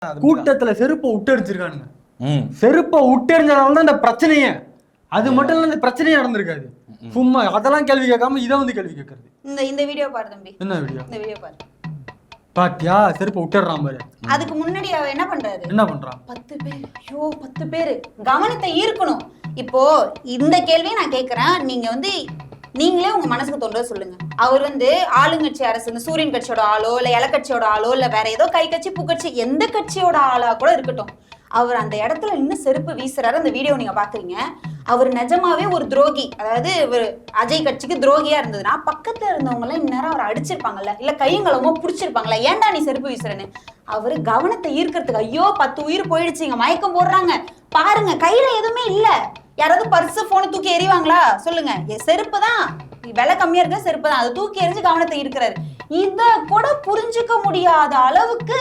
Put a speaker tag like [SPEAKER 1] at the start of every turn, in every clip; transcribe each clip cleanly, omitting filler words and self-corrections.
[SPEAKER 1] கூட்டத்துல செருப்பை விட்டடிச்சிருக்கானுங்க. செருப்பை விட்டெறிஞ்சதால தான் இந்த பிரச்சனையே. அது மட்டும் இல்ல, இந்த பிரச்சனையே நடந்திருக்காது. சும்மா அதெல்லாம் கேள்வி கேட்காம இதை வந்து கேள்வி கேட்கறது.
[SPEAKER 2] இந்த வீடியோ பாரு தம்பி.
[SPEAKER 1] என்ன வீடியோ?
[SPEAKER 2] இந்த வீடியோ பாரு.
[SPEAKER 1] பாத்தியா, செருப்பை விட்டுறான் பாரு.
[SPEAKER 2] அதுக்கு முன்னாடி அவ என்ன பண்றாரு?
[SPEAKER 1] என்ன பண்றான்?
[SPEAKER 2] 10 பேர். ஐயோ 10 பேர் கவனத்தை ஈர்க்கணும். இப்போ இந்த கேள்வியை நான் கேட்கறேன், நீங்க வந்து நீங்களே உங்க மனசுக்கு தோன்ற சொல்லுங்க. அவர் வந்து ஆளுங்கட்சி அரசு, இந்த சூரியன் கட்சியோட ஆளோ இல்ல இலக்கட்சியோட ஆளோ இல்ல வேற ஏதோ கை கட்சி பூக்கட்சி எந்த கட்சியோட ஆளா கூட இருக்கட்டும், அவர் அந்த இடத்துல இன்னும் செருப்பு வீசுறாரு. அந்த வீடியோ நீங்க பாக்குறீங்க. அவர் நிஜமாவே ஒரு துரோகி, அதாவது ஒரு அஜய் கட்சிக்கு துரோகியா இருந்ததுன்னா பக்கத்துல இருந்தவங்க எல்லாம் இந்நேரம் அவர் அடிச்சிருப்பாங்கல்ல, இல்ல கையங்களமோ புடிச்சிருப்பாங்கல்ல, ஏன்டா நீ செருப்பு வீசுறன்னு. அவரு கவனத்தை ஈர்க்கிறதுக்கு, ஐயோ 10 உயிர் போயிடுச்சு, இங்க மயக்கம் போடுறாங்க பாருங்க, கையில எதுவுமே இல்ல, யாராவது பர்ஸ் போன தூக்கி எறிவாங்களா சொல்லுங்க, செருப்பு தான் விலை கம்மியா இருக்க செருப்பு தான், அதை தூக்கி எறிஞ்சு கவனத்தை ஈர்க்கிறாரு. இத கூட புரிஞ்சுக்க முடியாத அளவுக்கு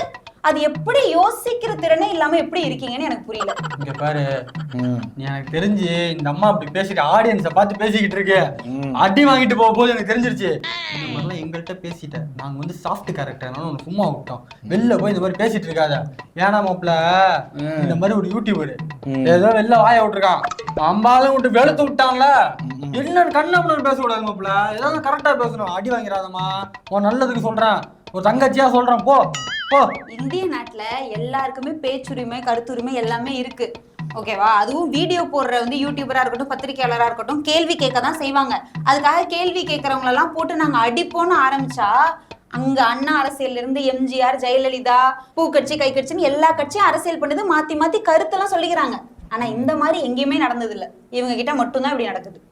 [SPEAKER 2] அது எப்படி யோசிக்கிற திறனே இல்லாம எப்படி இருக்கீங்கன்னு எனக்கு புரியல.
[SPEAKER 1] இங்க பாரு, எனக்கு தெரிஞ்சு இந்த அம்மா அப்படி பேசிட்டு ஆடியன்ஸை பார்த்து பேசிக்கிட்டு இருக்கு, அடி வாங்கிட்டு போக போது எனக்கு தெரிஞ்சிருச்சு. இந்த மாதிரிலாம் எங்கள்கிட்ட பேசிட்டேன், நாங்க வந்து சாஃப்ட் கேரக்டர்னால உனக்கு சும்மா விட்டோம், வெளில போய் இந்த மாதிரி பேசிட்டு இருக்காத. ஏன்னா மாப்பிள்ள, இந்த மாதிரி ஒரு யூடியூபர் ஏதோ வெளில வாய விட்டுருக்கான், அம்பாலும் விட்டு வெளுத்து விட்டான்ல, என்னன்னு கண்ணாமன்னு பேசக்கூடாது மாப்பிள்ள, ஏதாவது கரெக்டா பேசணும். அடி வாங்கிறாதம்மா, உன் நல்லதுக்கு சொல்றேன், ஒரு தங்கச்சியா சொல்றேன், போ போ.
[SPEAKER 2] இந்திய நாட்டுல எல்லாருக்குமே பேச்சுரிமை கருத்துரிமை எல்லாமே இருக்கு, ஓகேவா? அதுவும் வீடியோ போடுற வந்து யூடியூபரா இருக்கட்டும் பத்திரிகையாளரா இருக்கட்டும் கேள்வி கேட்க தான் செய்வாங்க. அதுக்காக கேள்வி கேட்கறவங்க எல்லாம் போட்டு நாங்க அடிப்போன்னு ஆரம்பிச்சா, அங்க அண்ணா அரசியல்ல இருந்து எம்ஜிஆர், ஜெயலலிதா, பூக்கட்சி கை கட்சின்னு எல்லா கட்சியும் அரசியல் பண்ணது மாத்தி மாத்தி கருத்தெல்லாம் சொல்லிக்கிறாங்க. ஆனா இந்த மாதிரி எங்கேயுமே நடந்தது இல்ல, இவங்க கிட்ட மட்டும்தான் இப்படி நடக்குது.